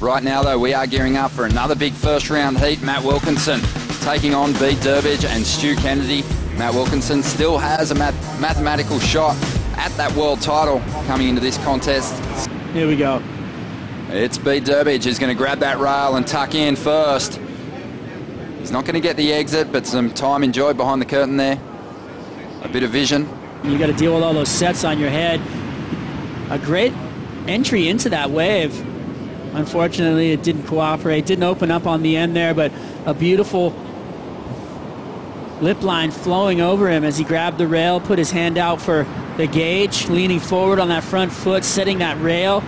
Right now, though, we are gearing up for another big first round heat. Matt Wilkinson taking on Bede Durbidge and Stu Kennedy. Matt Wilkinson still has a mathematical shot at that world title coming into this contest. Here we go. It's Bede Durbidge who's going to grab that rail and tuck in first. He's not going to get the exit, but some time enjoyed behind the curtain there. A bit of vision. You got to deal with all those sets on your head. A great entry into that wave. Unfortunately, it didn't cooperate. Didn't open up on the end there, but a beautiful lip line flowing over him as he grabbed the rail, put his hand out for the gauge, leaning forward on that front foot, setting that rail,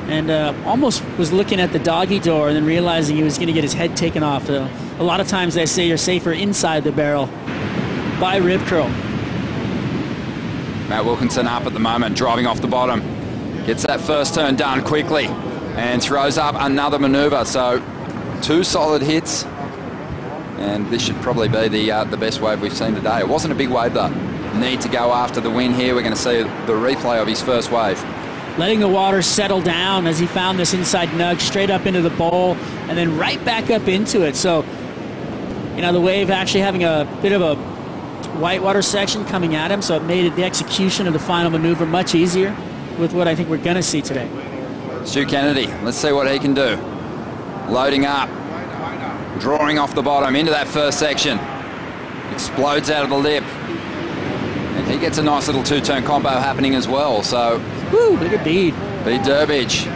and almost was looking at the doggy door and then realizing he was going to get his head taken off. A lot of times they say you're safer inside the barrel by rib curl. Matt Wilkinson up at the moment, driving off the bottom. Gets that first turn done quickly and throws up another maneuver. So 2 solid hits, and this should probably be the best wave we've seen today. It wasn't a big wave though. Need to go after the win here. We're going to see the replay of his first wave. Letting the water settle down as he found this inside nug straight up into the bowl and then right back up into it. So, you know, the wave actually having a bit of a whitewater section coming at him, so it made the execution of the final maneuver much easier with what I think we're going to see today. Stu Kennedy, let's see what he can do. Loading up, drawing off the bottom into that first section. Explodes out of the lip. And he gets a nice little 2-turn combo happening as well. So, woo, look at Bede. Bede Durbidge.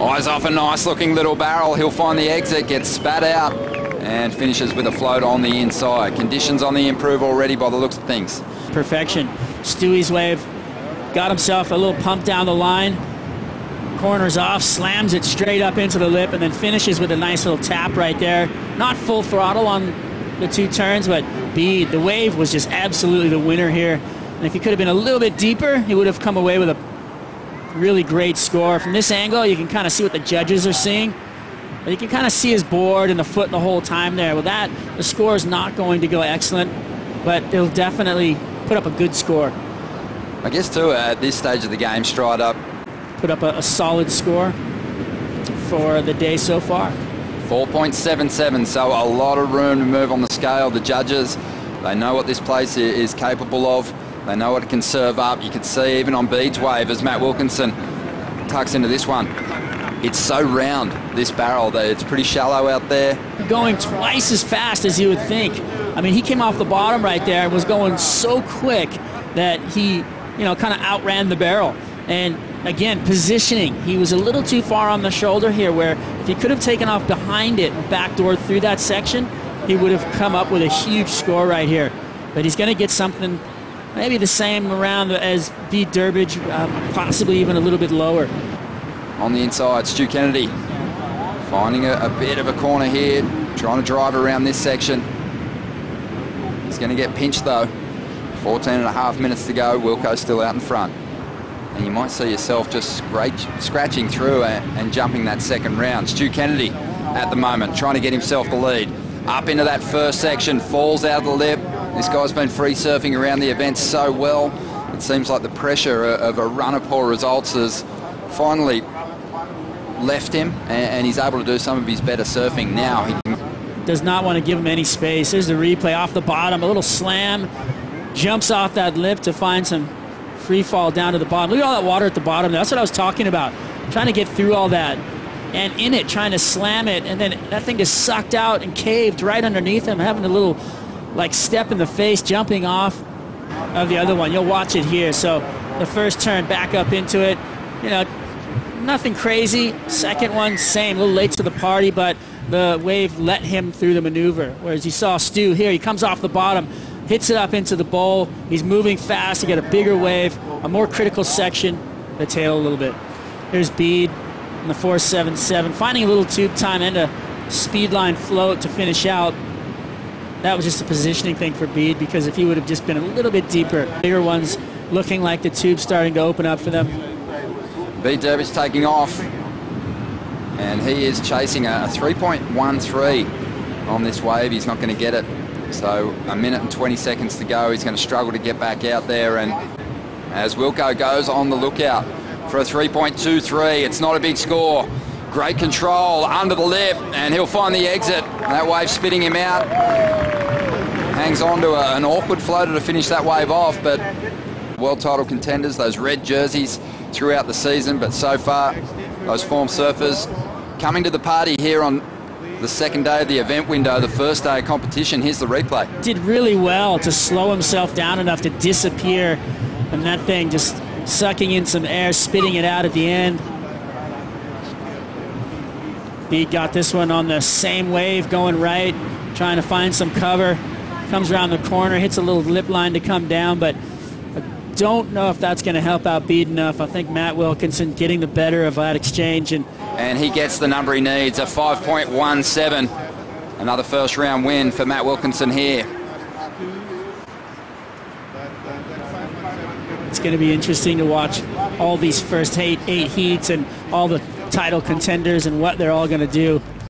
Eyes off a nice looking little barrel. He'll find the exit, gets spat out, and finishes with a float on the inside. Conditions on the improve already by the looks of things. Perfection. Stewie's wave got himself a little pump down the line. Corners off, slams it straight up into the lip, and then finishes with a nice little tap right there. Not full throttle on the 2 turns, but Bede, the wave was just absolutely the winner here. And if he could have been a little bit deeper, he would have come away with a really great score. From this angle, you can kind of see what the judges are seeing. But you can kind of see his board and the foot the whole time there. With that, the score is not going to go excellent, but it'll definitely put up a good score. I guess, too, at this stage of the game, Strider put up a solid score for the day so far. 4.77, so a lot of room to move on the scale. The judges, they know what this place is capable of. They know what it can serve up. You can see even on Bede's wave as Matt Wilkinson tucks into this one. It's so round, this barrel, that it's pretty shallow out there. Going twice as fast as you would think. I mean, he came off the bottom right there and was going so quick that he, you know, kind of outran the barrel. And again, positioning. He was a little too far on the shoulder here, where if he could have taken off behind it and backdoored through that section, he would have come up with a huge score right here. But he's going to get something maybe the same around as Bede Durbidge, possibly even a little bit lower. On the inside, Stu Kennedy finding a bit of a corner here, trying to drive around this section. He's going to get pinched though. 14.5 minutes to go. Wilco's still out in front. And you might see yourself just scratching through and jumping that second round. Stu Kennedy at the moment trying to get himself the lead. Up into that first section, falls out of the lip. This guy's been free surfing around the event so well. It seems like the pressure of a run of poor results has finally left him, and he's able to do some of his better surfing now. He does not want to give him any space. There's the replay off the bottom, a little slam, jumps off that lip to find some free fall down to the bottom. Look at all that water at the bottom. That's what I was talking about. Trying to get through all that. And in it, trying to slam it, and then that thing just sucked out and caved right underneath him, having a little, like, step in the face, jumping off of the other one. You'll watch it here. So the first turn back up into it. You know, nothing crazy. Second one, same. A little late to the party, but the wave let him through the maneuver. Whereas you saw Stu here, he comes off the bottom, hits it up into the bowl. He's moving fast to get a bigger wave, a more critical section, the tail a little bit. Here's Bede in the 4.77, finding a little tube time and a speed line float to finish out. That was just a positioning thing for Bede, because if he would have just been a little bit deeper, bigger ones looking like the tube starting to open up for them. Bede Durbidge taking off, and he is chasing a 3.13 on this wave. He's not going to get it. So 1 minute and 20 seconds to go. He's going to struggle to get back out there, and as Wilco goes on the lookout for a 3.23, it's not a big score. Great control under the lip, and he'll find the exit. That wave spitting him out. Hangs on to an awkward floater to finish that wave off, but world title contenders, those red jerseys throughout the season, but so far, those form surfers coming to the party here on the second day of the event window, the first day of competition. Here's the replay. Did really well to slow himself down enough to disappear, and that thing just sucking in some air, spitting it out at the end. Bede got this one on the same wave, going right, trying to find some cover. Comes around the corner, hits a little lip line to come down, but I don't know if that's going to help out Bede enough. I think Matt Wilkinson getting the better of that exchange. And he gets the number he needs, a 5.17. Another first round win for Matt Wilkinson here. It's going to be interesting to watch all these first eight heats and all the title contenders and what they're all going to do.